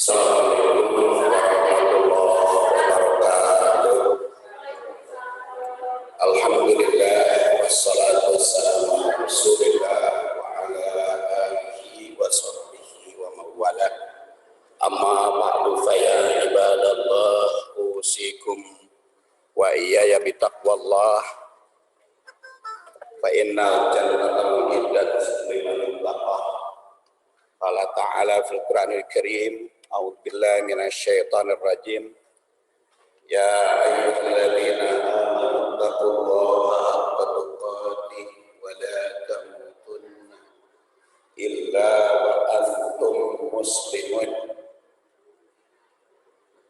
Assalamualaikum warahmatullahi wabarakatuh. Alhamdulillah wassalatu wassalamu ala Rasulillah wa ala alihi wa sahbihi wa mawala. Amma ba'du fa ya ibadallah usikum wa iyaya bitaqwallah fa innal jannata mu'iddat liman ittaqa. Allah Ta'ala fil Qur'anil Karim, a'udzu billahi minasyaitonir rajim. Ya ayyuhalladzina amanu taqullaha haqqa tuqatih wa la tamutunna illa wa antum muslimun.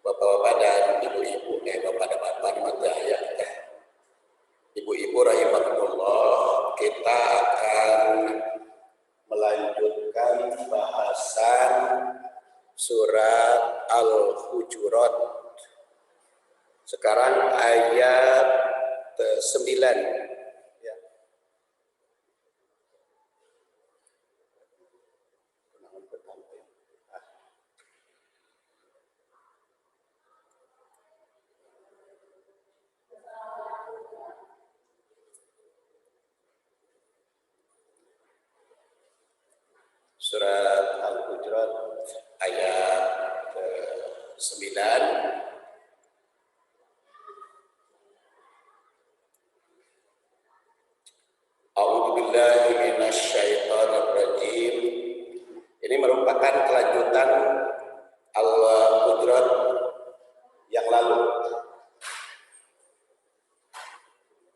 Bapak-bapak dan ibu-ibu, bapak-bapak matahaya. Ibu-ibu rahimakumullah, kita akan melanjutkan bahasan surat Al-Hujurat. Sekarang ayat 9. Ya. Surat Al-Hujurat ayat 9. A'udzubillahi minasyaitonir rajim. Ini merupakan kelanjutan Al-Hujurat yang lalu.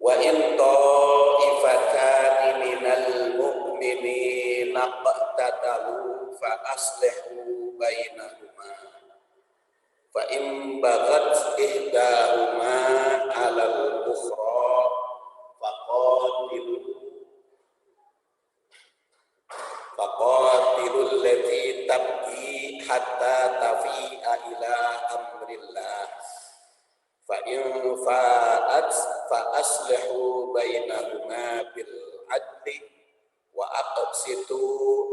Wa in ta'ifatani minal mu'minina qatatalu fa aslihu bainahuma fa in baghat ihdahuma 'alal ukhra faqatilul lati tabghi hatta tafi'a ila amrillah fa in fa'at fa aslihu bainahuma bil 'adli wa aqsitu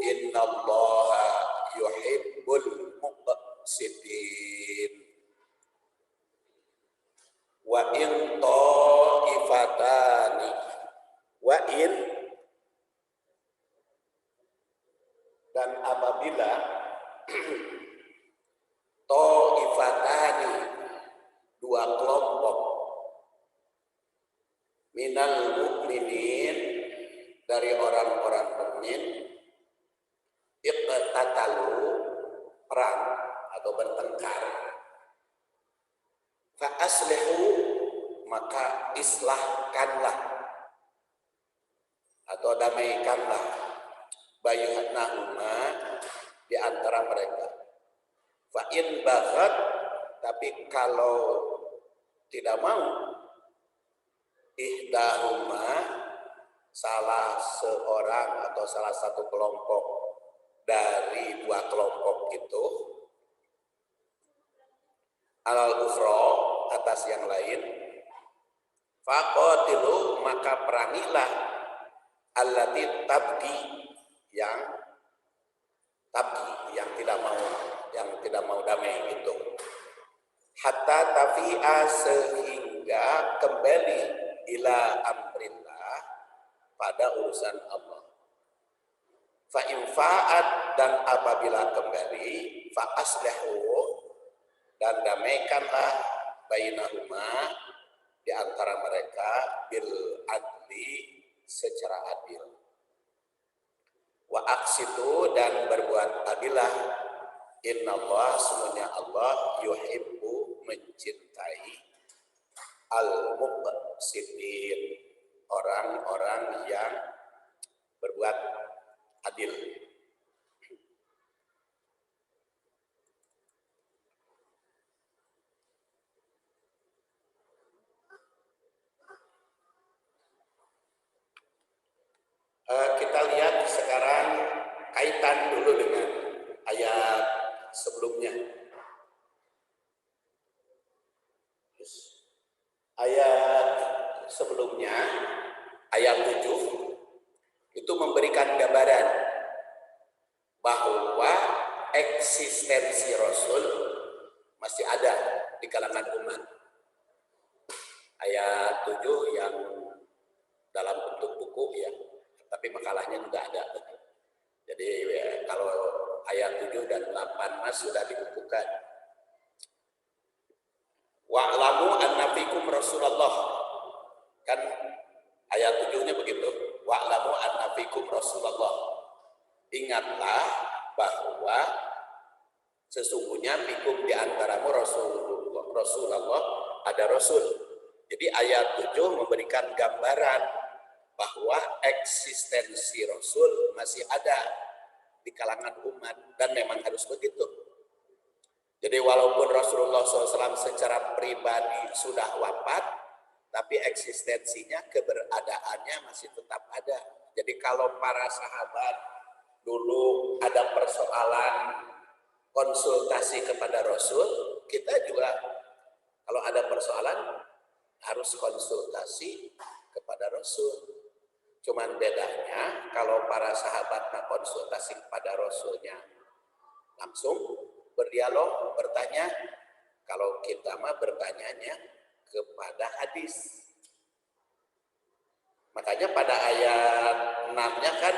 innallaha yuhibbul muqsitin. Wa in ta'ifatani wa in, dan apabila ta'ifatani, dua kelompok, minal mu'minin, dari orang-orang mukmin, iqtatalu, perang atau bertengkar, fa aslihu, maka islahkanlah atau damaikanlah, bainahuma, di antara mereka. Fa in baghat, tapi kalau tidak mau, ihdahuma, salah seorang atau salah satu kelompok dari dua kelompok itu, alal ukhra, atas yang lain, faqatilu, maka perangilah, allati tabghi, yang tabghi, yang tidak mau damai itu, hatta tafi'a, sehingga kembali, ila amrillah, pada urusan Allah. Fa in fa'at, dan apabila kembali, fa aslihu, dan damaikanlah, bainahuma, di antara mereka, bil adli, secara adil. Wa aqsitu, dan berbuat adilah, innallaha, sesungguhnya Allah, yuhibbu, mencintai, al-muqsitin, orang-orang yang berbuat adil. Kita lihat sekarang kaitan dulu dengan ayat sebelumnya. Ayat sebelumnya, ayat 7, itu memberikan gambaran bahwa eksistensi Rasul masih ada di kalangan umat. Ayat 7 yang dalam bentuk buku ya, tapi makalahnya juga ada. Jadi ya, kalau ayat 7 dan 8 mas sudah dibukukan. Wa'lamu anna fikum Rasulullah. Kan ayat 7-nya begitu. Wa'lamu anna fikum Rasulullah. Ingatlah bahwa sesungguhnya fikum di antaramu Rasulullah ada Rasul. Jadi ayat 7 memberikan gambaran bahwa eksistensi Rasul masih ada di kalangan umat dan memang harus begitu. Jadi walaupun Rasulullah SAW secara pribadi sudah wafat, tapi eksistensinya, keberadaannya masih tetap ada. Jadi kalau para sahabat dulu ada persoalan konsultasi kepada Rasul, kita juga kalau ada persoalan harus konsultasi kepada Rasul. Cuman bedanya kalau para sahabat konsultasi kepada Rasulnya langsung berdialog, bertanya. Kalau kita mah bertanyanya kepada hadis. Makanya pada ayat 6-nya kan,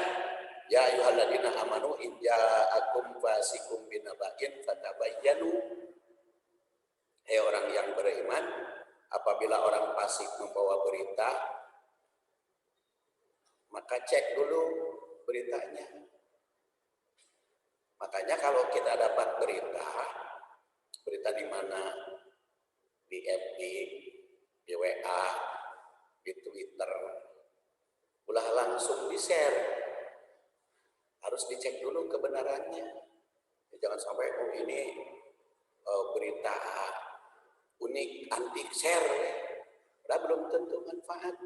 ya ayyuhalladzina amanu in ja'akum fasikum binaba'in fatabayyanu. Hei orang yang beriman, apabila orang fasik membawa berita, maka cek dulu beritanya. Makanya kalau kita dapat berita di mana? Di FB, di WA, di Twitter, ulah langsung di-share. Harus dicek dulu kebenarannya. Jangan sampai ini berita unik anti share. Padahal belum tentu manfaat.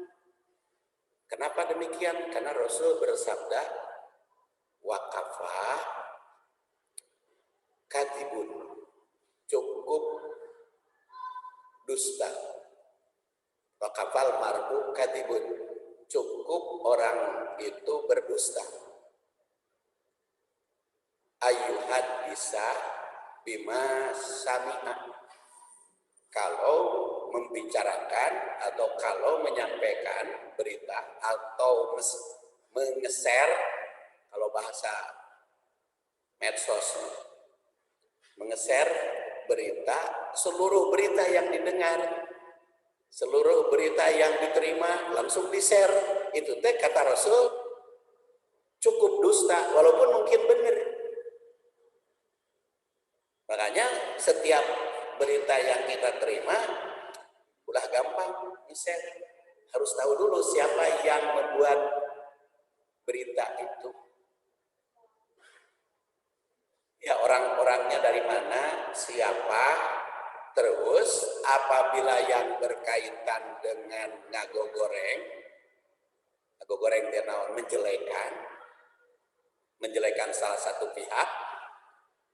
Kenapa demikian? Karena Rasul bersabda, waqafa katibun, cukup dusta. Waqafal mar'u katibun, cukup orang itu berdusta. Ayyuhad bisa bima sami'a, kalau membicarakan atau kalau menyampaikan berita atau mengeser, kalau bahasa medsos, mengeser berita, seluruh berita yang didengar, seluruh berita yang diterima langsung di-share. Itu teh kata Rasul cukup dusta, walaupun mungkin benar. Makanya setiap berita yang kita terima udah gampang di-share. Harus tahu dulu siapa yang membuat berita itu. Ya, orang-orangnya dari mana, siapa, terus apabila yang berkaitan dengan ngagogoreng dia naon, menjelekan salah satu pihak,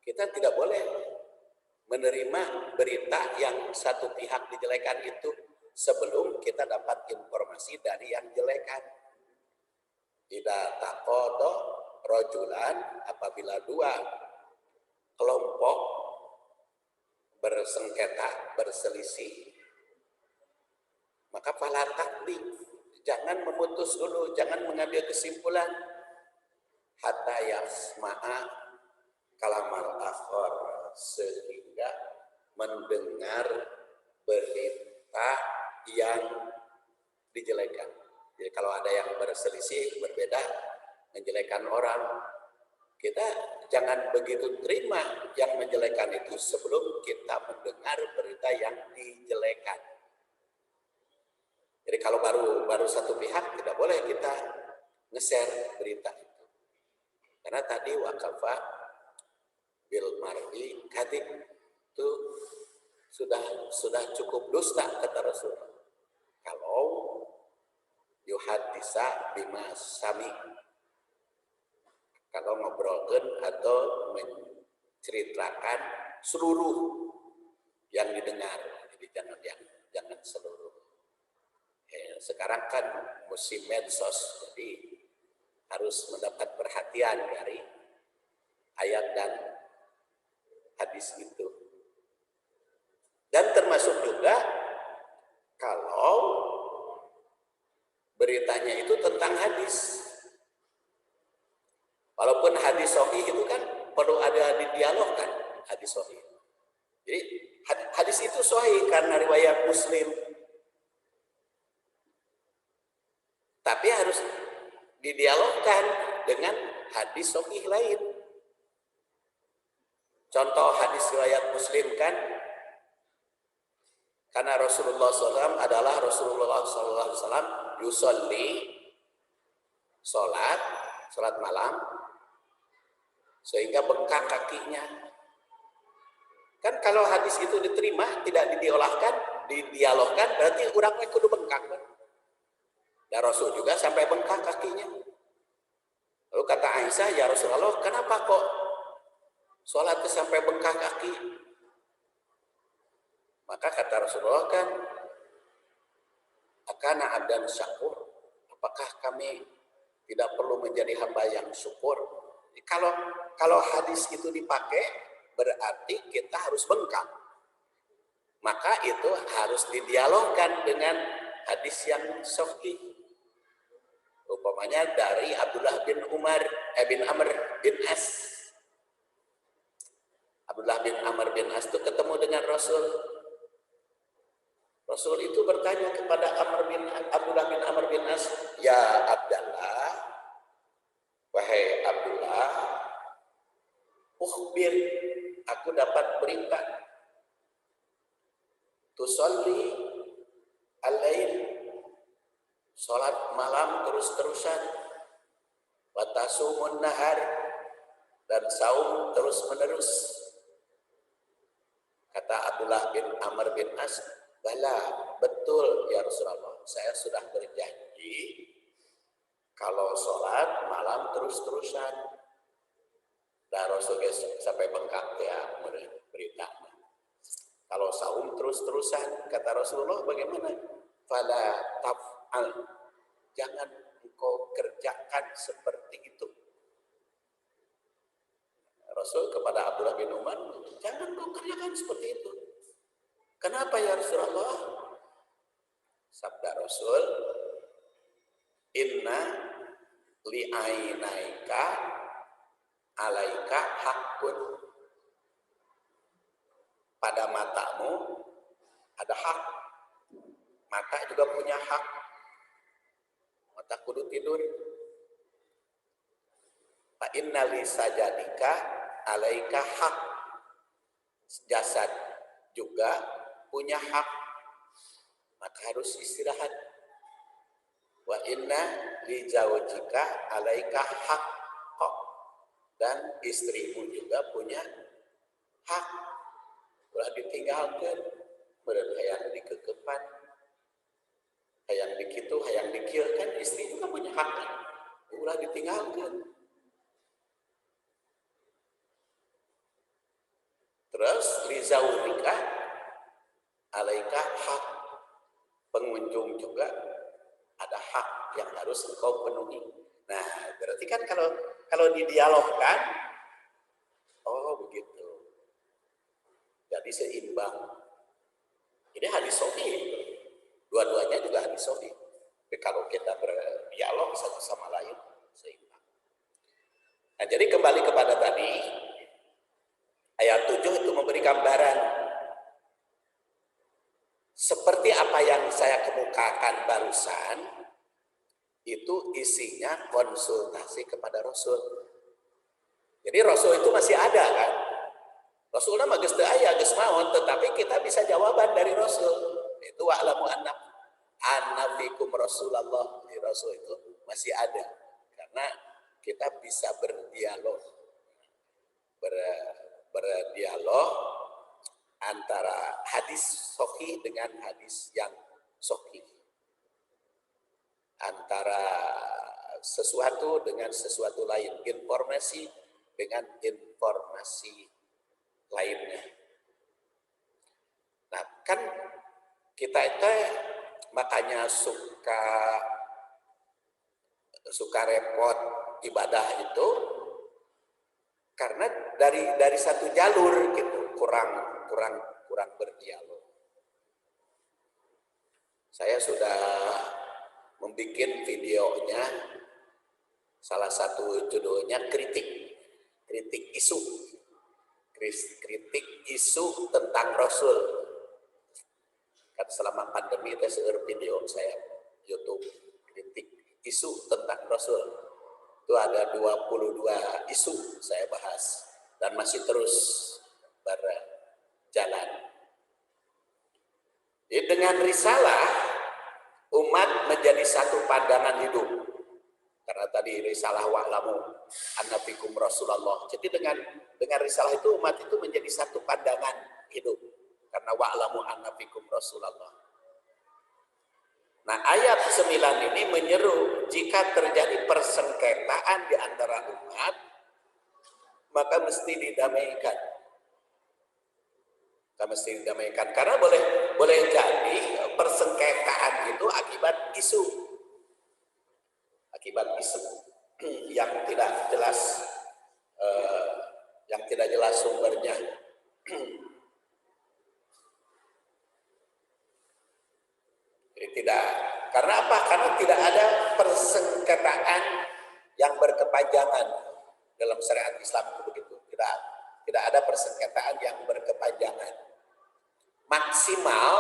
kita tidak boleh menerima berita yang satu pihak dijelekan itu sebelum kita dapat informasi dari yang jelekan. Tidak taqodo rojulan, apabila dua kelompok bersengketa, berselisih, maka fala taklik, jangan memutus dulu, jangan mengambil kesimpulan hatta yasma'a kalamal akhor, sehingga mendengar berita yang dijelekan. Jadi kalau ada yang berselisih, berbeda, menjelekan orang, kita jangan begitu terima yang menjelekan itu sebelum kita mendengar berita yang dijelekan. Jadi kalau baru satu pihak, tidak boleh kita nge-share berita itu. Karena tadi waqafa bil mar'i kadhib, itu sudah cukup dusta kata Rasul. Kalau yuhadisa bima sami, kalau ngobrolkan atau menceritakan seluruh yang didengar, jadi jangan seluruh. Sekarang kan musim medsos, jadi harus mendapat perhatian dari ayat dan hadis itu. Dan termasuk juga kalau beritanya itu tentang hadis. Walaupun hadis sahih itu kan perlu ada didialogkan hadis sahih. Jadi hadis itu sahih karena riwayat Muslim. Tapi harus didialogkan dengan hadis sahih lain. Contoh hadis riwayat Muslim kan, karena Rasulullah SAW adalah Rasulullah SAW yusolli, sholat malam, sehingga bengkak kakinya. Kan kalau hadis itu diterima, tidak didialogkan, berarti orangnya kudu bengkak. Kan? Dan Rasul juga sampai bengkak kakinya. Lalu kata Aisyah, ya Rasulullah, kenapa kok sholat sampai bengkak kaki? Maka kata Rasulullah kan, akana abdan syakur, apakah kami tidak perlu menjadi hamba yang syukur? Kalau hadis itu dipakai, berarti kita harus bengkak. Maka itu harus didialogkan dengan hadis yang sahih. Umpamanya dari Abdullah bin Amr bin As. Abdullah bin Amr bin As itu ketemu dengan Rasul. Rasul itu bertanya kepada Abdullah bin Amr bin As, ya Abdullah, wahai Abdullah, ukhbir, aku dapat berita, tusolli al-lail, sholat malam terus-terusan, watasumun nahar, dan saum terus-menerus. Kata Abdullah bin Amr bin As, bala, betul ya Rasulullah, saya sudah berjanji kalau sholat malam terus-terusan. Dan Rasulullah sampai bengkak ya beritanya. Kalau saum terus-terusan, kata Rasulullah, bagaimana? Fala taf'al, jangan engkau kerjakan seperti itu. Rasul kepada Abdullah bin Umar, jangan engkau kerjakan seperti itu. Kenapa ya Rasulullah? Sabda Rasul, inna li'ainaika alaika hakun. Pada matamu ada hak. Mata juga punya hak. Mata kudu tidur. Fa inna li sajadika alaika hak. Jasad juga punya hak. Maka harus istirahat. Wa inna li zawjika alaika hak. Dan istrimu juga punya hak. Ulah ditinggalkan, berada hayang dikekepan, hayang dikitu, hayang dikieu, kan istri juga punya hak. Ulah ditinggalkan. Terus lizaurika alaika hak. Pengunjung juga ada hak yang harus engkau penuhi. Nah, berarti kan kalau didialogkan, oh begitu. Jadi seimbang. Ini hadis sahih. Dua-duanya juga hadis sahih. Tapi kalau kita berdialog satu sama lain, seimbang. Nah, jadi kembali kepada tadi, ayat 7 itu memberi gambaran seperti apa yang saya kemukakan barusan, itu isinya konsultasi kepada Rasul. Jadi Rasul itu masih ada kan? Rasulullah mah geus teu aya, geus maot, tetapi kita bisa jawaban dari Rasul. Itu wa'lamu anna fikum Rasulullah. Di Rasul itu masih ada. Karena kita bisa berdialog. Berdialog antara hadis sahih dengan hadis yang sahih. Antara sesuatu dengan sesuatu lain, informasi dengan informasi lainnya. Nah, kan kita itu makanya suka repot ibadah itu karena dari satu jalur gitu. kurang berdialog. Saya sudah membuat videonya, salah satu judulnya kritik isu tentang Rasul. Kan selama pandemi itu seluruh video saya YouTube kritik isu tentang Rasul. Itu ada 22 isu saya bahas dan masih terus berjalan. Jadi dengan risalah umat menjadi satu pandangan hidup. Karena tadi risalah wa'lamu anna fikum Rasulullah. Jadi dengan risalah itu umat itu menjadi satu pandangan hidup. Karena wa'lamu anna fikum Rasulullah. Nah, ayat 9 ini menyeru jika terjadi persengketaan di antara umat, maka mesti didamaikan. Karena boleh jadi persengketaan itu akibat isu yang tidak jelas sumbernya. Jadi karena apa? Karena tidak ada persengketaan yang berkepanjangan dalam syariat Islam itu begitu. Tidak ada persengketaan yang berkepanjangan. Maksimal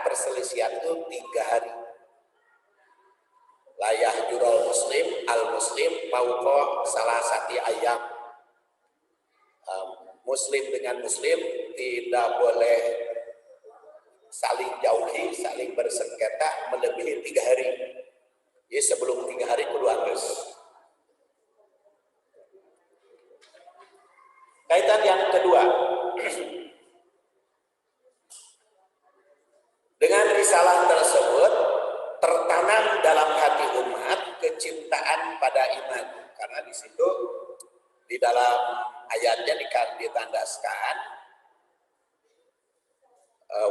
perselisihan itu 3 hari. Layah jurul muslim al-muslim fauqa salasati ayam. Muslim dengan muslim tidak boleh saling jauhi, saling bersengketa melebihi 3 hari. Jadi sebelum 3 hari kudu harus. Kaitan yang kedua, dengan risalah tersebut tertanam dalam hati umat kecintaan pada iman. Karena di situ di dalam ayatnya ditandaskan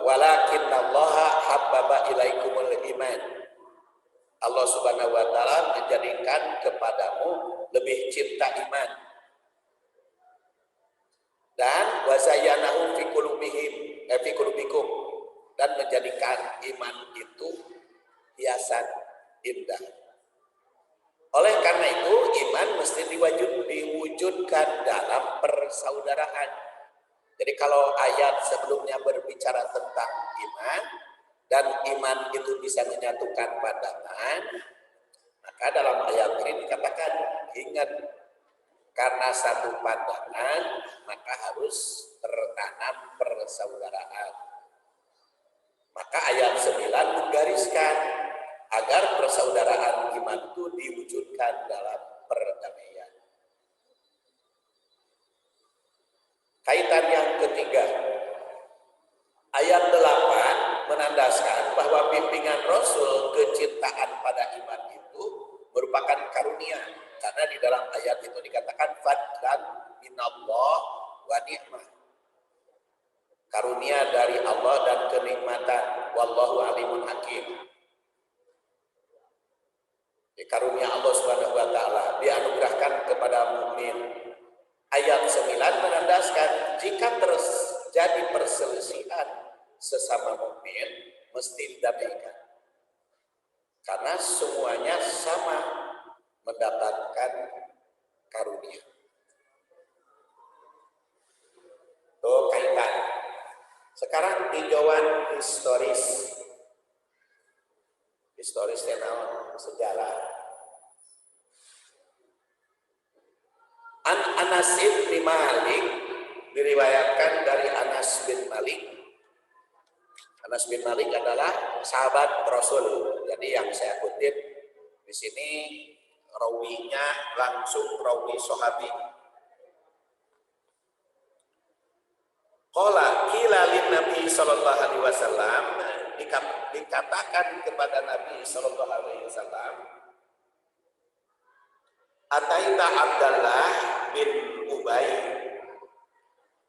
walakinnallaha habbaba ilaikumul iman. Allah Subhanahu wa taala menjadikan kepadamu lebih cinta iman. Dan wazayyanahu fi qulubikum, dan menjadikan iman itu hiasan indah. Oleh karena itu iman mesti diwujudkan dalam persaudaraan. Jadi kalau ayat sebelumnya berbicara tentang iman dan iman itu bisa menyatukan pandangan, maka dalam ayat ini dikatakan ingat, karena satu pandangan maka harus tertanam persaudaraan. Maka ayat 9 menggariskan agar persaudaraan iman itu diwujudkan dalam perdamaian. Kaitan yang ketiga, ayat 8 menandaskan bahwa bimbingan Rasul kecintaan pada iman itu merupakan karunia. Karena di dalam ayat itu dikatakan fadlan minallah wa ni'mah. Karunia dari Allah dan kenikmatan. Wallahu alimun hakim. Karunia Allah Subhanahu wa taala dianugerahkan kepada mukmin. Ayat 9 menandaskan jika terjadi perselisihan sesama mukmin mesti didamaikan. Karena semuanya sama mendapatkan karunia. Tuh kaitan. Sekarang tinjauan historis tenau sejarah. Anas bin Malik diriwayatkan dari Anas bin Malik. Anas bin Malik adalah sahabat Rasul. Jadi yang saya kutip di sini rawinya langsung rawi sahabi. Qala qila lin Nabi sallallahu alaihi wasallam, dikatakan kepada Nabi sallallahu alaihi wasallam, Ataita Abdullah bin Ubay.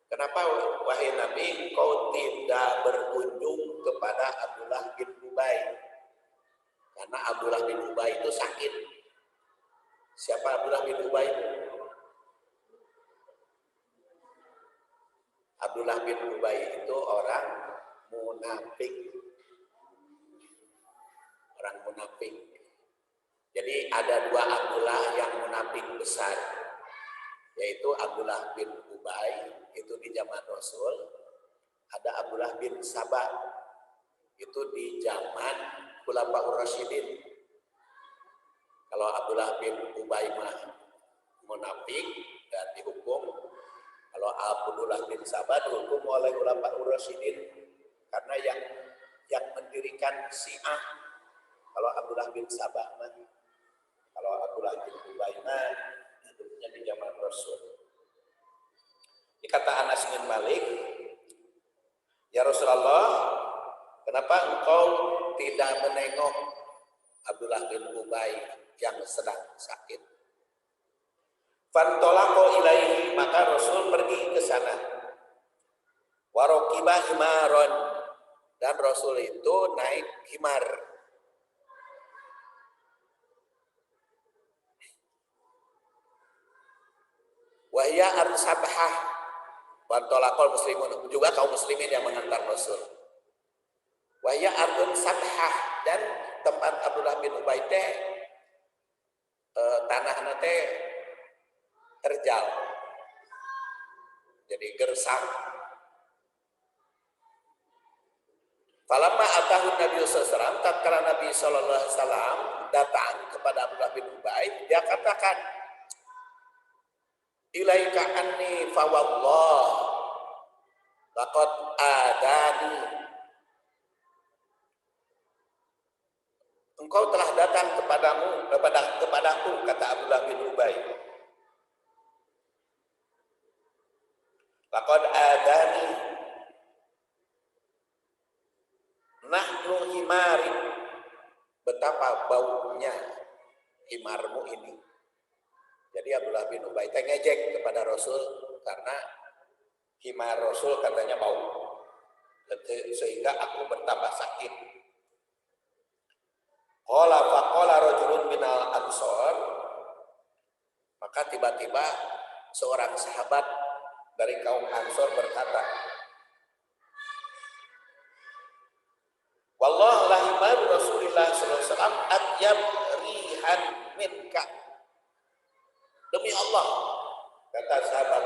Kenapa wahai Nabi kau tidak berkunjung kepada Abdullah bin Ubay? Karena Abdullah bin Ubay itu sakit. Siapa Abdullah bin Ubay? Abdullah bin Ubay itu orang munafik. Orang munafik. Jadi ada dua Abdullah yang munafik besar, yaitu Abdullah bin Ubay itu di zaman Rasul, ada Abdullah bin Sabah itu di zaman Khulafaur Rasyidin. Kalau Abdullah bin Ubay mah munafik dan dihukum, kalau Abdullah bin Sabah dihukum oleh Khulafaur Rasyidin karena yang mendirikan Syiah. Kalau Abdullah bin Sabah mah, kalau Abdullah bin Ubay mah hidupnya di zaman Rasul. Dikata Anas bin Malik, ya Rasulullah, kenapa engkau tidak menengok Abdullah bin Ubay yang sedang sakit? Fantolako ilaihi, maka Rasul pergi ke sana. Warokibah himaron, dan Rasul itu naik himar. Wahya ar-sabhah, wantolakol muslimun, juga kaum muslimin yang mengantar Rasul. Wahya ar-sabhah, dan tempat Abdullah bin Ubay teh tanahnya teh terjal, jadi gersang. Falamma atahu Nabi sallallahu alaihi wasallam, tatkala Nabi sallallahu alaihi wasallam datang kepada Abdullah bin Ubay, dia katakan, ilaika anni fa wallah laqad adani, engkau telah datang kepadaku, kata Abdullah bin Ubay. Laqad adani nahnu himari, betapa baunya himarmu ini. Jadi Abdullah bin Ubay ngejek kepada Rasul karena himar Rasul katanya bau, sehingga aku bertambah sakit. Qala faqala rajulun minal ansor, maka tiba-tiba seorang sahabat dari kaum Ansor berkata, wallah la himar Rasulillah sallallahu alaihi wasallam atyab rihan minka. Demi Allah, kata sahabat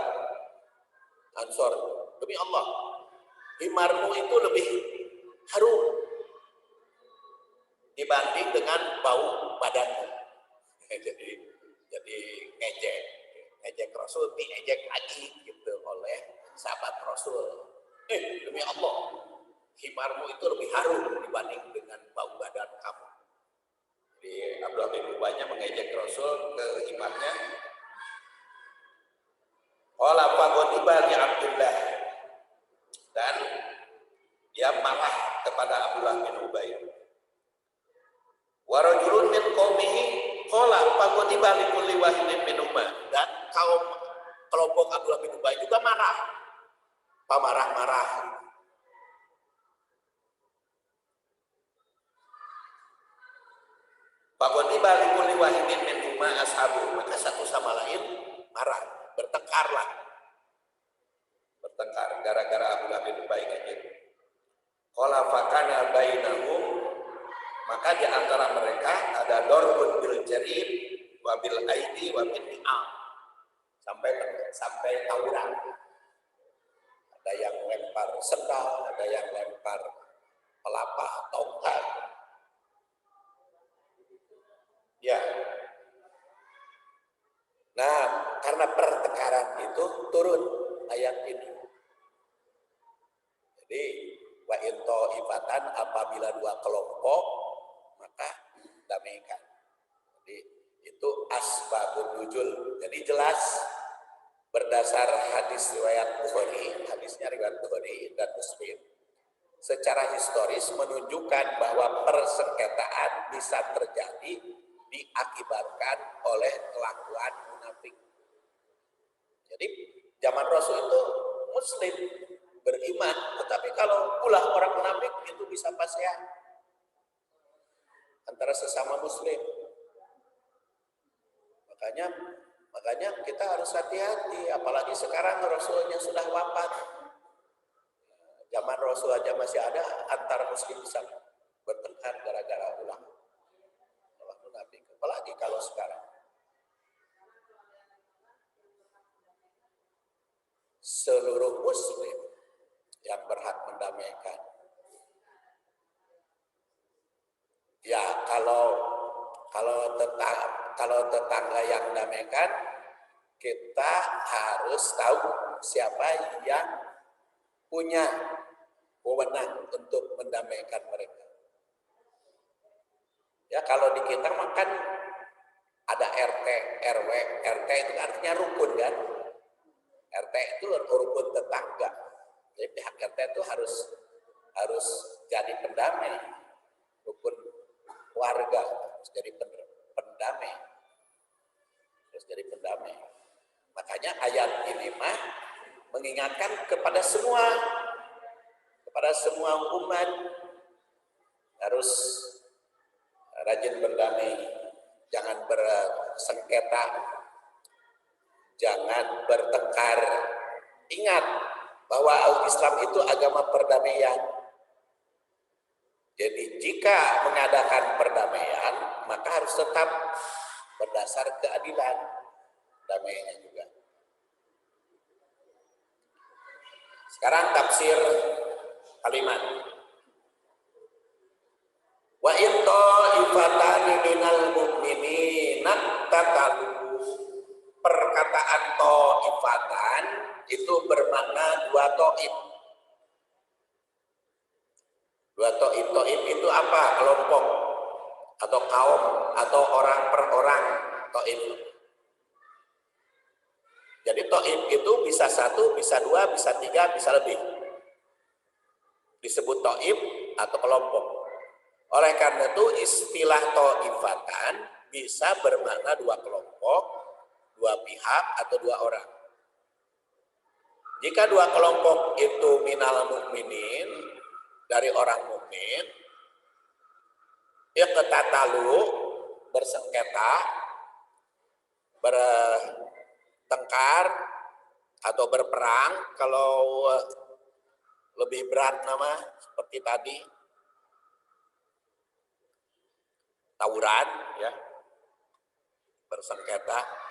Ansor, demi Allah, himarmu itu lebih harum dibanding dengan bau badanmu. Jadi ngejek Rasul, diejek lagi gitu oleh sahabat Rasul. Demi Allah, himarmu itu lebih harum dibanding dengan bau badan kamu. Jadi Abdullah bin Ubay mengejek Rasul ke himarnya. Qala faqadiba li Abdullah, dan dia marah kepada Abdullah bin Ubay. Wa rajulun min qaumihi qala faqadiba li kulli wahidin minhuma, dan kaum kelompok Abdullah bin Ubay juga marah. Pamarah-marah. Faqadiba li kulli wahidin minhuma ashabu, maka satu sama lain marah. Bertengkar gara-gara Abdullah bin Ubay ngejek. Qala fakana bainahum, maka di antara mereka ada darbun bil jarid wa bil aidi wa bil ni'am, sampai tawuran. Ada yang lempar sendal, ada yang lempar pelapah tongkat. Ya. Nah, karena pertengkaran itu turun ayat ini. Jadi wa into ibatan, apabila dua kelompok maka damaikan. Jadi itu asbabun nuzul. Jadi jelas berdasar hadis riwayat Bukhari, hadisnya riwayat Bukhari dan Muslim, secara historis menunjukkan bahwa persengketaan bisa terjadi diakibatkan oleh kelakuan munafik. Jadi zaman Rasul itu Muslim beriman, tetapi kalau ulah orang munafik itu bisa pasean antara sesama Muslim. Makanya kita harus hati-hati, apalagi sekarang Rasulnya sudah wafat. Zaman Rasul aja masih ada antar muslim bisa bertengkar gara-gara ulama. Apalagi kalau sekarang. Seluruh muslim yang berhak mendamaikan. Ya, kalau tetangga yang mendamaikan, kita harus tahu siapa yang punya wewenang untuk mendamaikan mereka. Ya, kalau di kita makan ada RT, RW, RT itu artinya rukun kan? RT itu rukun tetangga. Jadi pihak RT itu harus jadi pendamai, rukun warga harus jadi pendamai, harus jadi pendamai. Makanya ayat ini mah mengingatkan kepada semua umat harus rajin berdamai, jangan bersengketa, jangan bertengkar. Ingat bahwa Islam itu agama perdamaian. Jadi jika mengadakan perdamaian, maka harus tetap berdasar keadilan damainya juga. Sekarang tafsir kalimat. Wa in ta'ifatani minal mu'minina tatalu. Perkataan ta'ifatan itu bermakna dua ta'if. Dua ta'if. Ta'if itu apa? Kelompok atau kaum atau orang per orang. Ta'if. Jadi ta'if itu bisa satu, bisa dua, bisa tiga, bisa lebih. Disebut ta'if atau kelompok. Oleh karena itu istilah ta'ifatan bisa bermakna dua kelompok, dua pihak atau dua orang. Jika dua kelompok itu minal mukminin, dari orang mukmin, iqtatalu, bersengketa, bertengkar atau berperang, kalau lebih berat nama seperti tadi, tawuran, ya, bersengketa.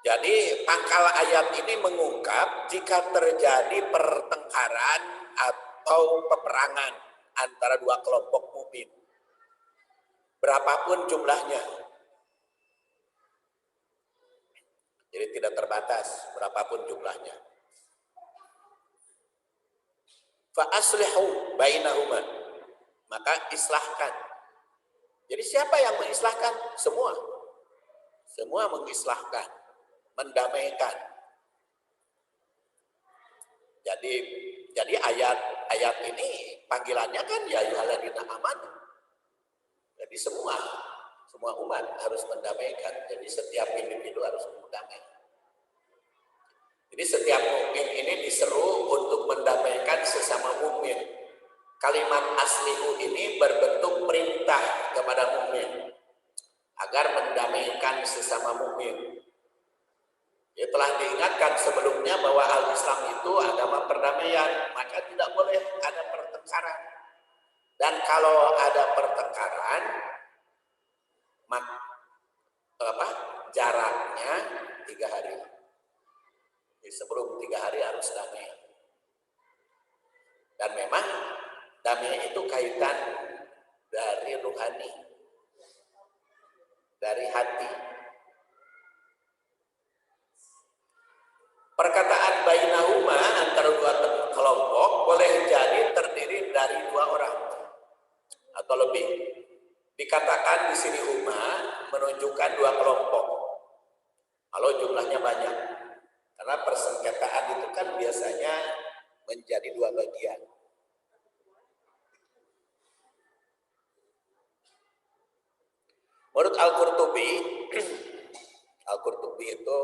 Jadi pangkal ayat ini mengungkap jika terjadi pertengkaran atau peperangan antara dua kelompok mukmin, berapapun jumlahnya, jadi tidak terbatas berapapun jumlahnya. Fa aslihu bainahuma, maka islahkan. Jadi siapa yang mengislahkan? Semua mengislahkan, mendamaikan. Jadi ayat ini panggilannya kan ya ayyuhalladzina amanu. Jadi semua umat harus mendamaikan. Jadi setiap individu harus mendamaikan. Jadi setiap mukmin ini diseru untuk mendamaikan sesama mukmin. Kalimat aslihu ini berbentuk perintah kepada mukmin agar mendamaikan sesama mukmin. Ya, telah diingatkan sebelumnya bahwa al-Islam itu agama perdamaian, maka tidak boleh ada pertengkaran. Dan kalau ada pertengkaran, jaraknya 3 hari. Jadi sebelum 3 hari harus damai. Dan memang damai itu kaitan dari ruhani, dari hati. Perkataan bainahuma antara dua kelompok boleh jadi terdiri dari 2 orang atau lebih. Dikatakan di sini huma menunjukkan 2 kelompok. Kalau jumlahnya banyak, karena persengketaan itu kan biasanya menjadi 2 bagian. Menurut Al-Qurtubi itu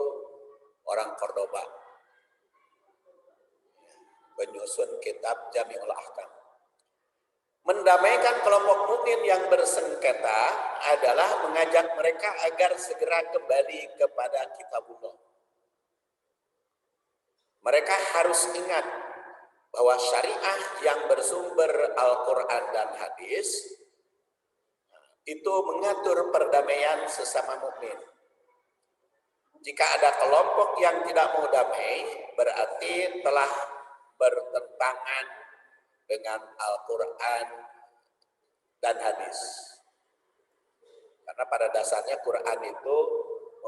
orang Cordoba, penyusun kitab Jami'ul Ahkam. Mendamaikan kelompok mukmin yang bersengketa adalah mengajak mereka agar segera kembali kepada kitabullah. Mereka harus ingat bahwa syariah yang bersumber Al-Quran dan hadis itu mengatur perdamaian sesama mukmin. Jika ada kelompok yang tidak mau damai, berarti telah bertentangan dengan Al-Quran dan hadis. Karena pada dasarnya Quran itu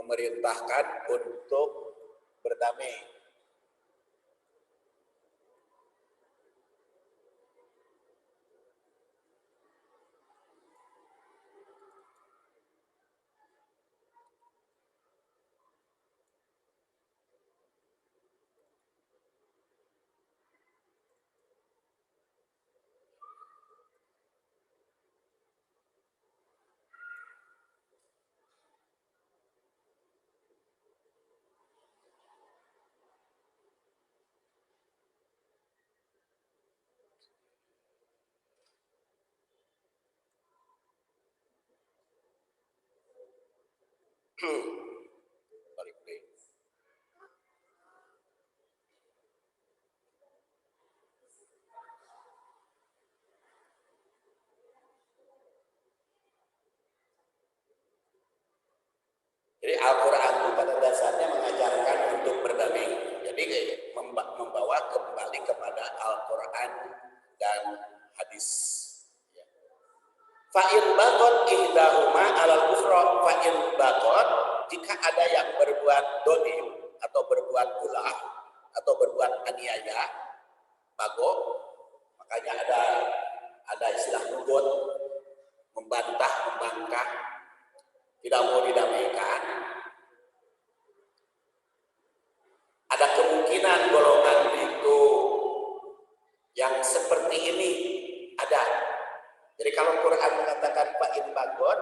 memerintahkan untuk berdamai. Balik deh. Jadi Al-Quran itu pada dasarnya mengajarkan untuk berdamai. Jadi membawa kembali kepada Al-Quran dan hadis. Fa'in bagot ihdahuma alal ukhra fa'in bagot, jika ada yang berbuat dolim atau berbuat ulah atau berbuat aniaya, bagot, makanya ada istilah nugot, membantah, membangkang, tidak mau didamaikan. Ada kemungkinan golongan itu yang seperti ini ada. Jadi kalau Quran mengatakan fa'in bagot,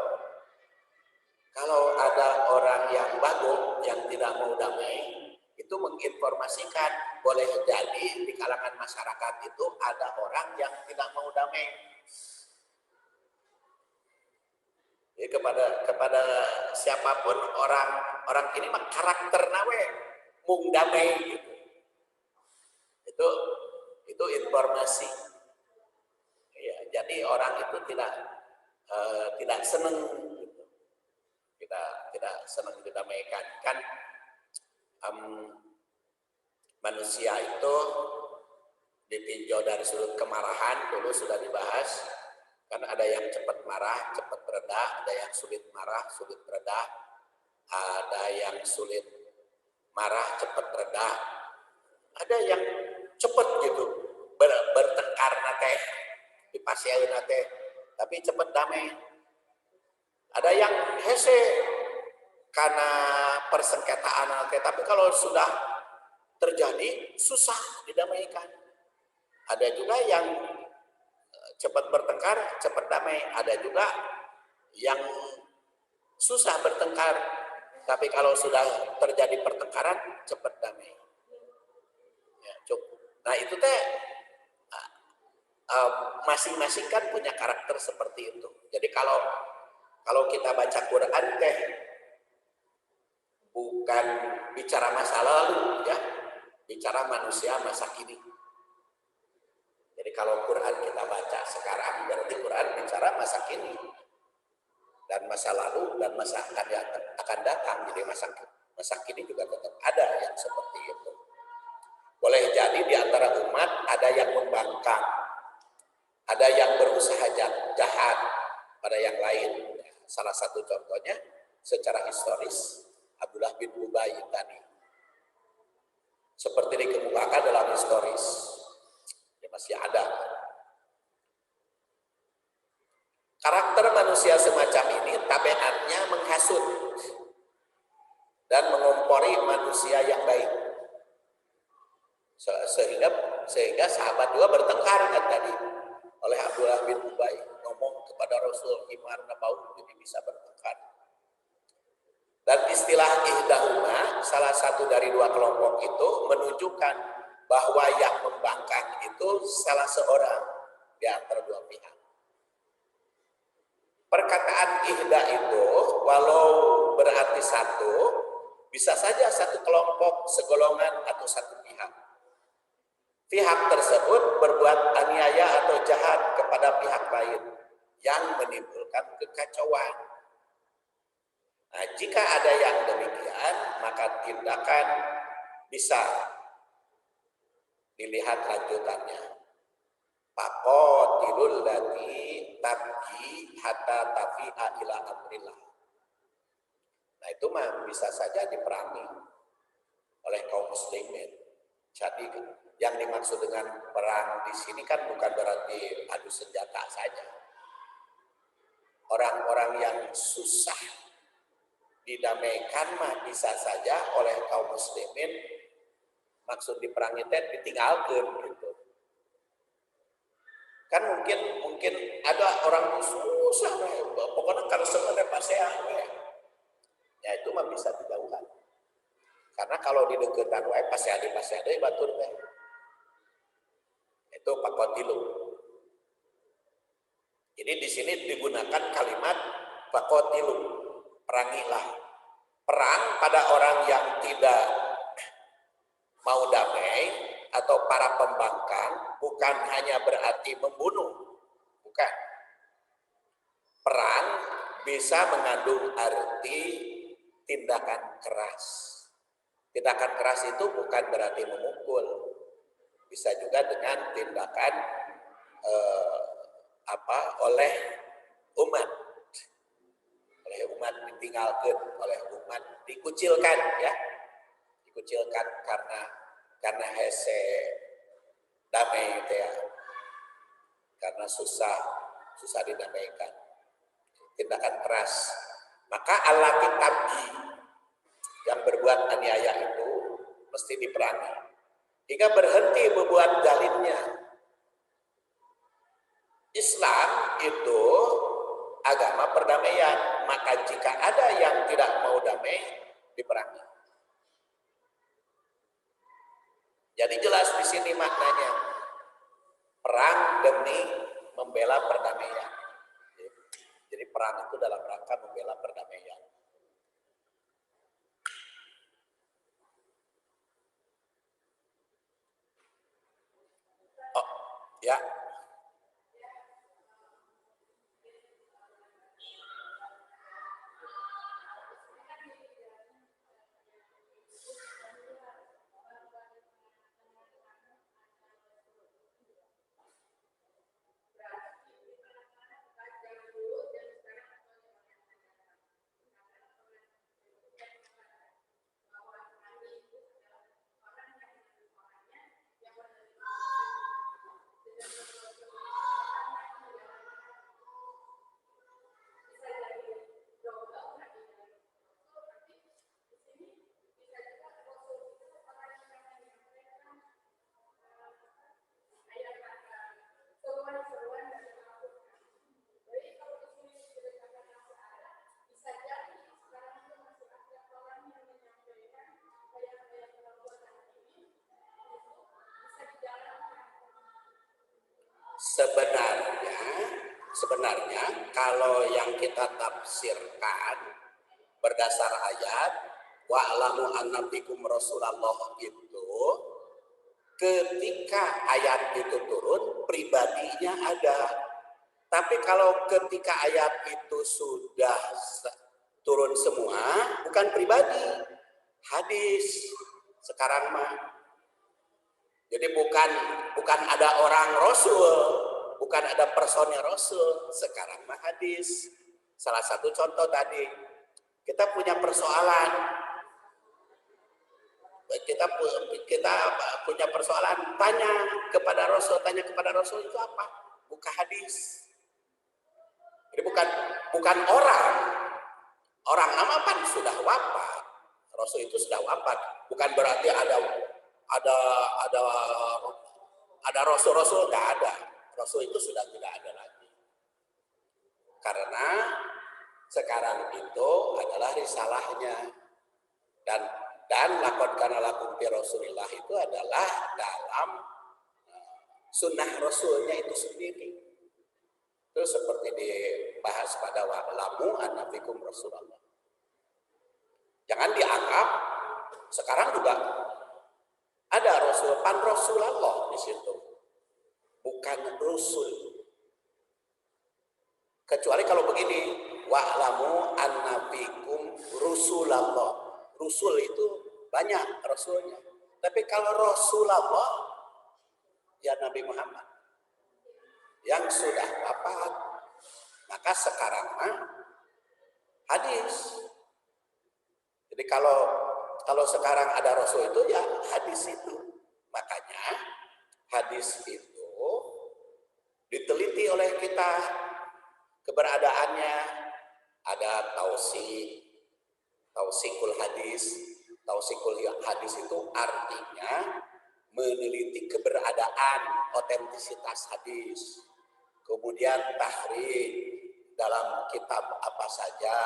kalau ada orang yang bagot, yang tidak mau damai, itu menginformasikan boleh jadi di kalangan masyarakat itu ada orang yang tidak mau damai. Jadi kepada siapapun orang ini mah karakter nawe mung damai gitu. Itu informasi. Ya, jadi orang itu tidak senang gitu. Tidak senang didamaikan. Kan manusia itu ditinjau dari sudut kemarahan, dulu sudah dibahas. Kan ada yang cepat marah, cepat reda, ada yang sulit marah, sulit reda, ada yang sulit marah, cepat reda, ada yang cepat gitu bertengkar nate dipasiain nate, tapi cepat damai. Ada yang hese karena persengketaan nate, tapi kalau sudah terjadi susah didamaikan. Ada juga yang cepat bertengkar, cepat damai. Ada juga yang susah bertengkar, tapi kalau sudah terjadi pertengkaran, cepat damai. Ya, cukup. Nah itu teh masing-masing kan punya karakter seperti itu. Jadi kalau kita baca Quran teh bukan bicara masa lalu ya, bicara manusia masa kini. Jadi kalau Quran kita baca sekarang, berarti Quran bicara masa kini dan masa lalu dan masa akan datang. Jadi masa kini juga tetap ada yang seperti itu. Boleh jadi di antara umat ada yang membangkang, ada yang berusaha jahat pada yang lain. Salah satu contohnya secara historis Abdullah bin Ubay tadi. Seperti dikemukakan dalam historis, ya masih ada. Karakter manusia semacam ini tabiatnya menghasut dan mengompori manusia yang baik. Sehingga sahabat juga bertengkar kan tadi oleh Abdullah bin Ubay, ngomong kepada Rasul gimana bau jadi bisa bertengkar. Dan istilah ihdahuma, salah satu dari dua kelompok itu menunjukkan bahwa yang membangkang itu salah seorang di antara dua pihak. Perkataan ihda itu walau berarti satu, Bisa saja satu kelompok, segolongan, atau satu pihak. Pihak tersebut berbuat aniaya atau jahat kepada pihak lain yang menimbulkan kekacauan. Nah, jika ada yang demikian, maka tindakan bisa dilihat lanjutannya. Faqatilul lati tabghi hatta tafi'a ila amrillah. Nah, itu mah bisa saja diperangi oleh kaum muslimin. Jadi yang dimaksud dengan perang di sini kan bukan berarti adu senjata saja. Orang-orang yang susah didamaikan mah bisa saja oleh kaum muslimin, maksud diperangi teh ditinggalkan gitu. Kan mungkin ada orang susah, pokoknya kalau sebenarnya pasean, ya itu mah bisa dijauhkan. Karena kalau di deketan wae pasean batur teh. Itu faqatilu. Jadi di sini digunakan kalimat faqatilu, perangilah. Perang pada orang yang tidak mau damai atau para pembangkang bukan hanya berarti membunuh, bukan. Perang bisa mengandung arti tindakan keras. Tindakan keras itu bukan berarti memukul, bisa juga dengan tindakan oleh umat ditinggalkan, oleh umat dikucilkan, ya, dikucilkan karena hese damai itu ya, karena susah didamaikan, tindakan keras. Maka allati tabghi, yang berbuat aniaya itu mesti diperangi hingga berhenti berbuat zalimnya. Islam itu agama perdamaian, maka jika ada yang tidak mau damai, diperangi. Jadi jelas di sini maknanya, perang demi membela perdamaian. Jadi perang itu dalam rangka membela perdamaian. Oh, ya. Sebenarnya kalau yang kita tafsirkan berdasar ayat wa'lamu anna fikum Rasulullah itu, ketika ayat itu turun pribadinya ada. Tapi kalau ketika ayat itu sudah turun semua, bukan pribadi, hadis sekarang mah. Jadi bukan ada orang Rasul, bukan ada personil Rasul, sekarang mah hadis. Salah satu contoh tadi, kita punya persoalan, kita punya persoalan, tanya kepada Rasul itu apa? Buka hadis. Jadi bukan orang nama kan sudah wafat, Rasul itu sudah wafat, bukan berarti ada Rasul nggak ada. Rasul itu sudah tidak ada lagi. Karena sekarang itu adalah risalahnya, dan laqad kana lakum fi Rasulillah itu adalah dalam sunnah Rasulnya itu sendiri. Itu seperti dibahas pada wa'lamu anna fikum Rasulullah. Jangan dianggap sekarang juga ada Rasul, pan Rasulullah di situ, bukan Rasul. Kecuali kalau begini, wa'lamu anna fikum Rasulullah. Rasul itu banyak Rasulnya. Tapi kalau Rasulullah, ya Nabi Muhammad yang sudah wafat. Maka sekarang mah hadis. Jadi kalau sekarang ada Rasul itu ya hadis itu. Makanya hadis itu diteliti oleh kita keberadaannya. Ada tausikul hadis. Tausikul hadis itu artinya meneliti keberadaan otentisitas hadis. Kemudian tahrir dalam kitab apa saja,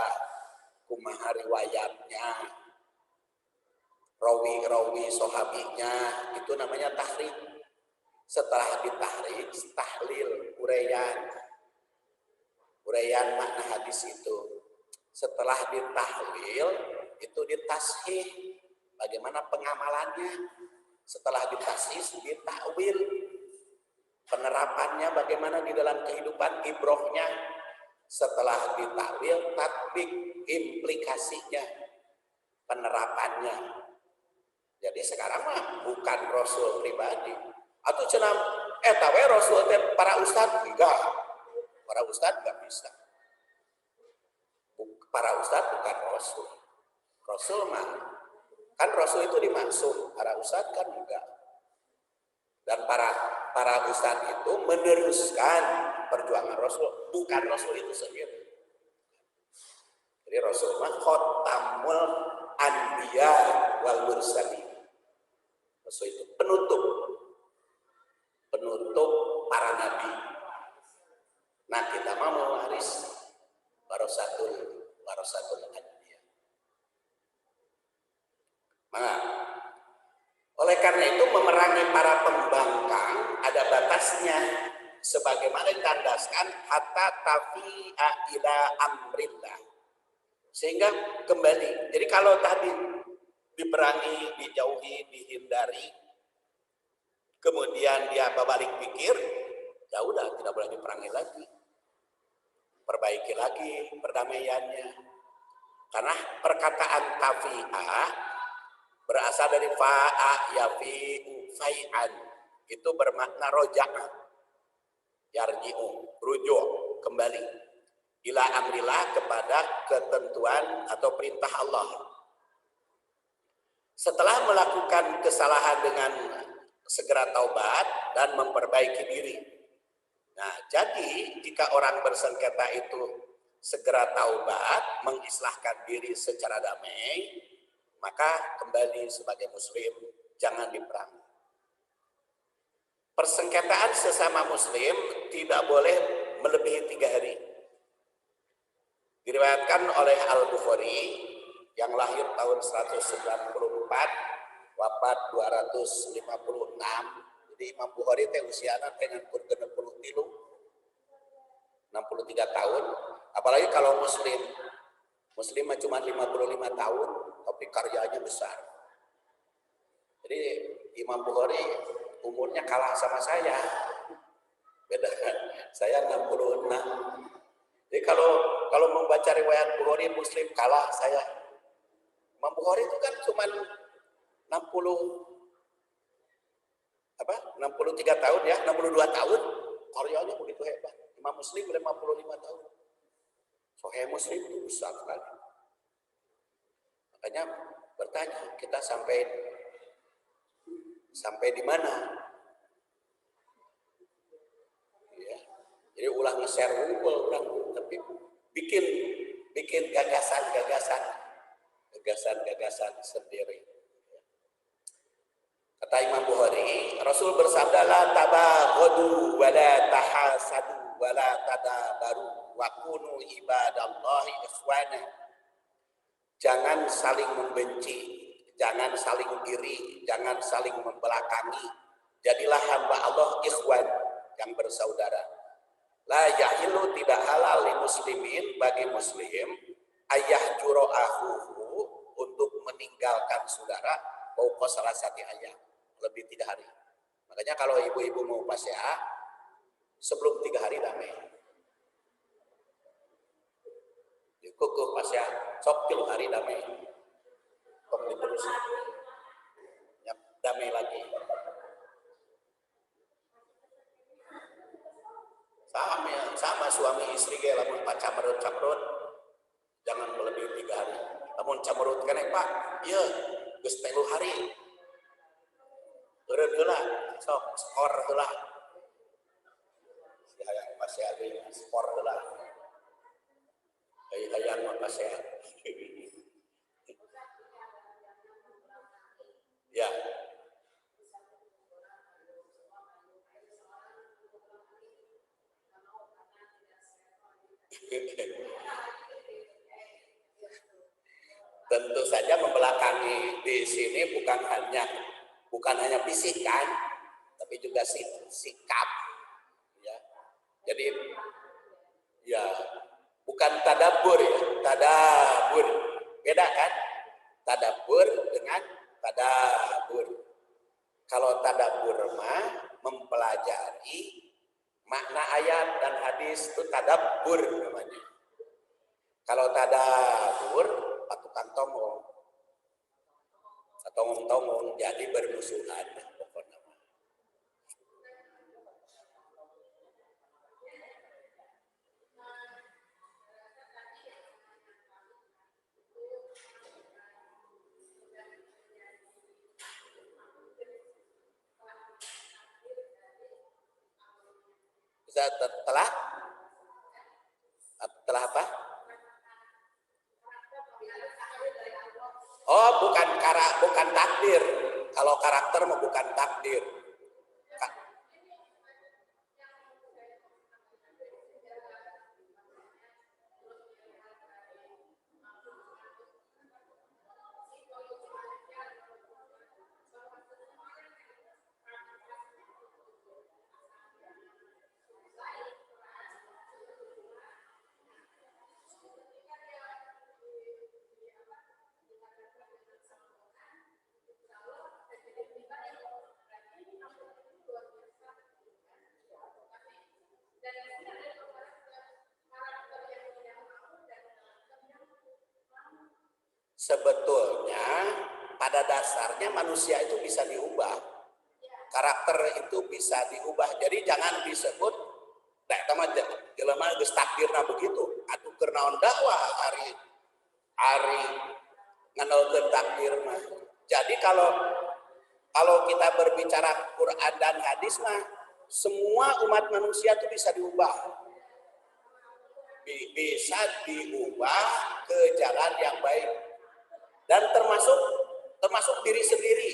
kumaha riwayatnya, rawi sahabinya, itu namanya tahrir. Setelah ditahrir, tahlil, uraian makna hadis itu. Setelah ditahlil, itu ditashih, bagaimana pengamalannya. Setelah ditashih, ditakwil, penerapannya bagaimana di dalam kehidupan, ibrohnya. Setelah ditakwil, tatbik, implikasinya, penerapannya. Jadi sekarang mah bukan Rasul pribadi. Atau cenah tawe Rasul para ustad enggak. Para ustad enggak bisa. Para ustad bukan Rasul. Rasul mah kan Rasul itu dimaksud, para ustad kan enggak. Dan para ustad itu meneruskan perjuangan Rasul, bukan Rasul itu sendiri. Jadi Rasul mah khatamul anbiya wal mursalin. Rasul itu penutup para nabi. Nah, kita mau mewaris warasatul anbiya. Nah, oleh karena itu memerangi para pembangkang ada batasnya, sebagaimana ditandaskan hatta tafi'a ila amrillah, sehingga kembali. Jadi kalau tadi diperangi, dijauhi, dihindari, kemudian dia berbalik pikir, ya udah tidak boleh diperangi lagi, perbaiki lagi perdamaiannya. Karena perkataan tafi'ah berasal dari fa'a yafi'u fai'an, itu bermakna roja'a, yarji'u, rujuk, kembali, ila amrillah, kepada ketentuan atau perintah Allah. Setelah melakukan kesalahan dengan segera taubat dan memperbaiki diri. Nah, jadi jika orang bersengketa itu segera taubat, mengislahkan diri secara damai, maka kembali sebagai muslim, jangan diperangi. Persengketaan sesama muslim tidak boleh melebihi 3 hari. Diriwayatkan oleh Al-Bukhari yang lahir tahun 194, wafat 256. Jadi Imam Bukhari teh usiana dengan 63 tahun. Apalagi kalau muslim cuma 55 tahun, tapi karyanya besar. Jadi Imam Bukhari umurnya kalah sama saya. Beda, saya 66. Jadi kalau membaca riwayat Bukhari, Muslim kalah saya. Imam Bukhari itu kan cuma 63 tahun ya, 62 tahun. Karyanya begitu hebat. Imam Muslim 55 tahun. Sahih Muslim itu besar sekali. Makanya bertanya, kita sampai di mana? Ya. Jadi ulah nge-share unggul orang, tapi bikin gagasan sendiri. Kata Imam Bukhari, Rasul bersabda, la tabaghadu wa la tahasadu wa la tadabaru wa kunu ibadallahi ikhwana. Jangan saling membenci, jangan saling iri, jangan saling membelakangi. Jadilah hamba Allah ikhwan, yang bersaudara. La yahilu, tidak halal li muslimin, bagi muslim ayah juro ahuhu, untuk meninggalkan saudara pokok salah satu ayam lebih 3 hari. Makanya kalau ibu-ibu mau pasya sebelum 3 hari damai. Kukuh pasya sok 3 hari damai. Kok diterus ya, damai lagi. Sama suami istri ge lamun camrut jangan melebihi 3 hari. Lamun camrut keneh Pak, ieu geus 3 hari. Eureun heula, sok skor heula. Si hayang pasea ge skor heula. Hayang mah pasea. Ya. Tentu saja membelakangi di sini bukan hanya fisik kan, tapi juga sikap. Ya. Jadi ya bukan tadabur ya, tadabur beda kan? Tadabur dengan tadabur. Kalau tadabur mah mempelajari makna ayat dan hadis itu tadabbur namanya. Kalau tadabbur patukan tongong atau tongong jadi bermusuhan pokoknya. Setelah apa? Oh, bukan takdir. Kalau karakter mah bukan takdir. Sebetulnya pada dasarnya manusia itu bisa diubah. Karakter itu bisa diubah. Jadi jangan disebut tak sama jelema geus takdirna begitu. Atuh keur naon dakwah ari nganalkeun takdir mah. Jadi kalau kita berbicara Quran dan hadis mah semua umat manusia itu bisa diubah. Bisa diubah ke jalan yang baik. Dan termasuk diri sendiri.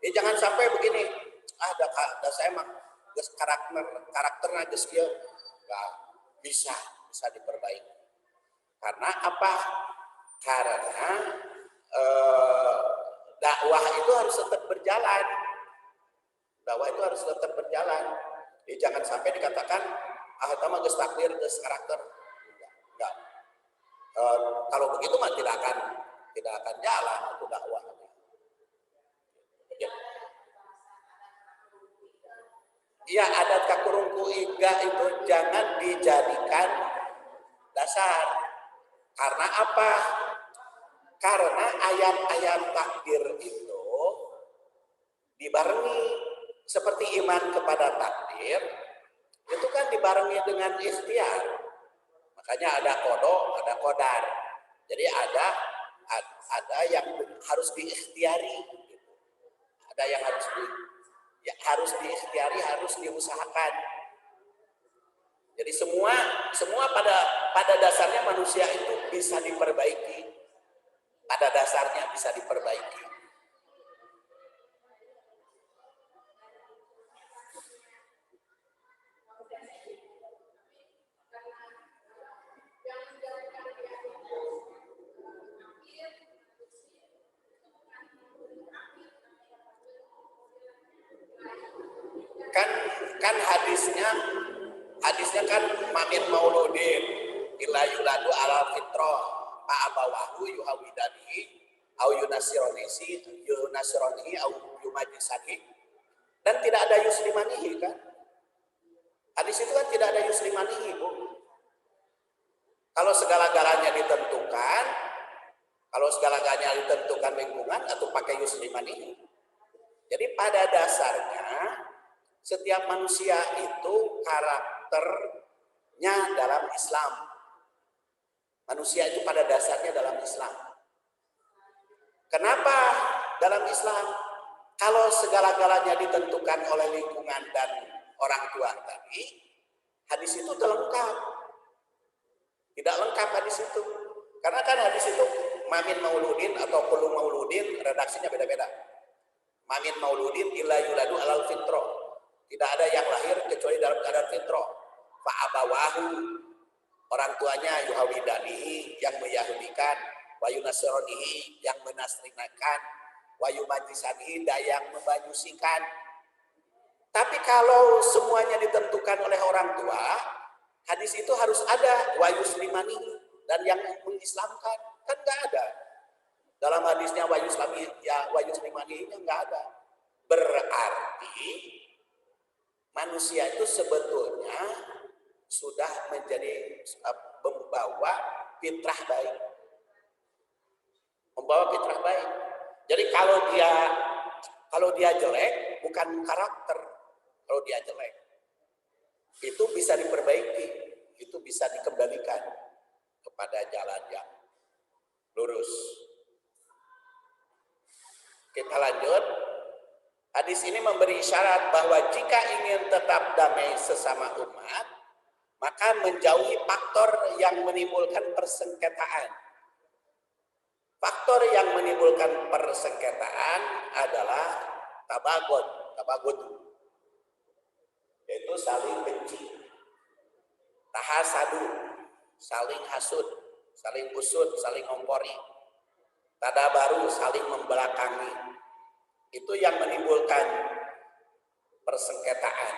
Jangan sampai begini, ada saya mah karakternya geus kieu. Bisa diperbaiki. Karena apa? Karena dakwah itu harus tetap berjalan. Jadi jangan sampai dikatakan eta mah geus takdir, geus karakter. Enggak. Kalau begitu mah tidak akan jalan itu dakwah. Iya, adat kakurungku iga itu jangan dijadikan dasar. Karena apa? Karena ayat-ayat takdir itu dibarengi seperti iman kepada takdir itu kan dibarengi dengan ikhtiar. Makanya ada kodo, ada kodar. Jadi ada yang harus diikhtiari, ada yang harus diikhtiari, harus diusahakan. Jadi semua pada dasarnya manusia itu bisa diperbaiki, pada dasarnya bisa diperbaiki. Kan hadisnya kan mamin mauludin illa yuladu ala fitrah fa abawahu yuhawidani au yunasironihi au yumajisani, dan tidak ada yuslimanihi kan. Hadis itu kan tidak ada yuslimanihi, Bu. Kalau segala-galanya ditentukan, lingkungan atau pakai yuslimanihi. Jadi pada dasarnya setiap manusia itu karakternya dalam Islam. Manusia itu pada dasarnya dalam Islam. Kenapa dalam Islam? Kalau segala-galanya ditentukan oleh lingkungan dan orang tua tadi, hadis itu lengkap. Tidak lengkap hadis itu. Karena kan hadis itu mamin mauludin atau kullu mauludin, redaksinya beda-beda. Mamin mauludin illa yuladu alal fitro. Tidak ada yang lahir kecuali dalam keadaan fitro. Fa'abawahu, orang tuanya yuhawidanihi, yang meyahudikan, wa yunasironihi, yang menasrinakan, wa yumajisanihi, yang membajusikan. Tapi kalau semuanya ditentukan oleh orang tua, hadis itu harus ada wa yuslimanihi, dan yang mengislamkan. Kan nggak ada. Dalam hadisnya wa yuslimanihi nggak ada. Berarti manusia itu sebetulnya sudah menjadi membawa fitrah baik. Jadi kalau dia jelek bukan karakter. Kalau dia jelek itu bisa diperbaiki, itu bisa dikembalikan kepada jalan yang lurus. Kita lanjut. Hadis ini memberi isyarat bahwa jika ingin tetap damai sesama umat, maka menjauhi faktor yang menimbulkan persengketaan. Faktor yang menimbulkan persengketaan adalah tabagud, yaitu saling benci, tahasadu, saling hasud, saling usut, saling ngompori, tadabaru, saling membelakangi. Itu yang menimbulkan persengketaan.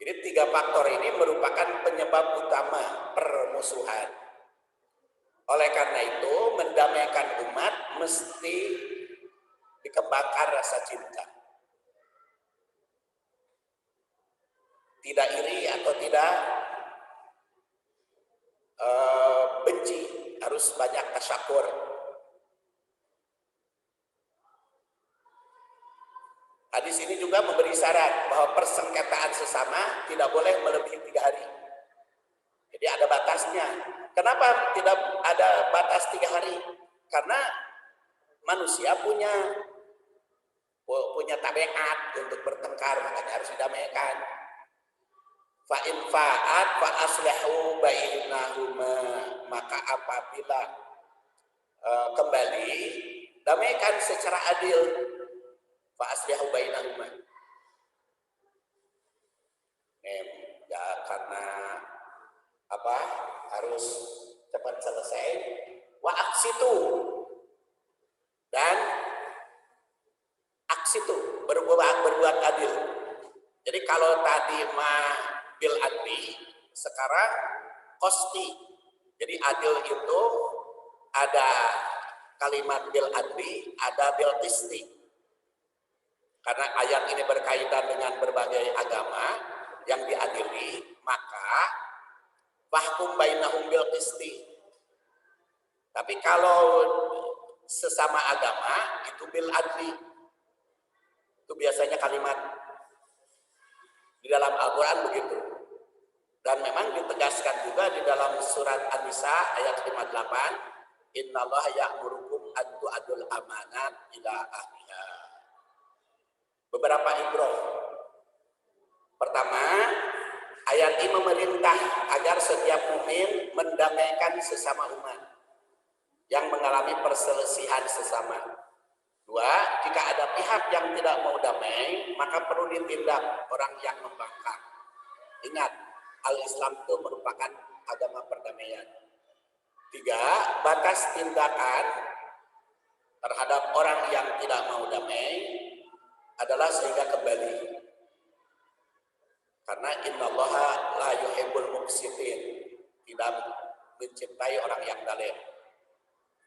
Jadi 3 faktor ini merupakan penyebab utama permusuhan. Oleh karena itu, mendamaikan umat mesti dikembangkan rasa cinta. Tidak iri atau tidak benci, harus banyak tasyakur. Hadis ini juga memberi syarat bahwa persengketaan sesama tidak boleh melebihi 3 hari. Jadi ada batasnya. Kenapa tidak ada batas 3 hari? Karena manusia punya tabiat untuk bertengkar, makanya harus didamaikan. Fa in fa'at fa aslihu bainahuma, maka apabila kembali damaikan secara adil. Fa aslihu bainahuma. Ya karena harus cepat selesai. Wa aksitu, dan aksitu berbuat adil. Jadi kalau tadi bil adli, sekarang kosti. Jadi adil itu ada kalimat bil adli, ada bil qisti. Karena ayat ini berkaitan dengan berbagai agama yang diadili, maka fahkum bainahum bil qisti. Tapi kalau sesama agama itu bil adli. Itu biasanya kalimat di dalam Al-Qur'an begitu. Dan memang ditegaskan juga di dalam surat An-Nisa ayat 58, innallaha ya'murukum an tu'addul amanat ila ahliha. Beberapa ibrah. Pertama, ayat ini memerintah agar setiap mukmin mendamaikan sesama umat yang mengalami perselisihan sesama. 2, jika ada pihak yang tidak mau damai, maka perlu ditindak orang yang membangkang. Ingat, Al-Islam itu merupakan agama perdamaian. 3, batas tindakan terhadap orang yang tidak mau damai adalah sehingga kembali. Karena innallaha la yuhibbul muqsitin, tidak mencintai orang yang zalim.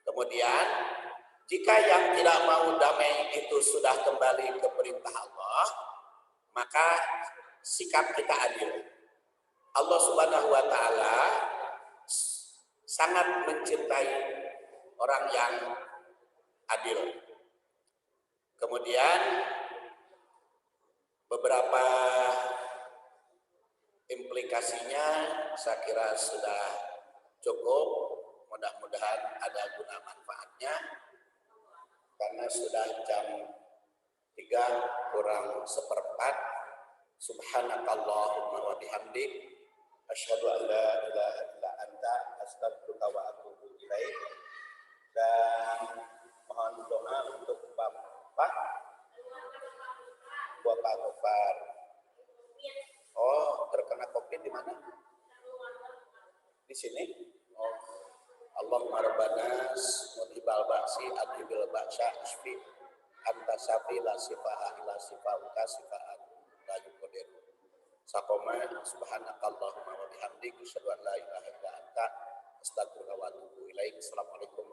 Kemudian jika yang tidak mau damai itu sudah kembali ke perintah Allah, maka sikap kita adil. Allah Subhanahu wa taala sangat mencintai orang yang adil. Kemudian beberapa implikasinya saya kira sudah cukup. Mudah-mudahan ada guna manfaatnya. Karena sudah jam 3 kurang seperempat. Subhanakallahumma wa bihamdik asyhadu an la ilaha illa anta astaghfiruka wa atubu ilaik. Dan mohon doa untuk Bapak Gofar. Oh, terkena Covid di mana? Di sini? Oh. Allahumma rabbanas mudhibal ba'si adhibil ba'sya isfi anta safi la sifa'a ila sifa'uka sifa'an la yuqdir. Sakoma subhanakallahumma wa bihamdik asyhadu an la ilaha illa anta astaghfiruka wa atubu ilaik. Assalamualaikum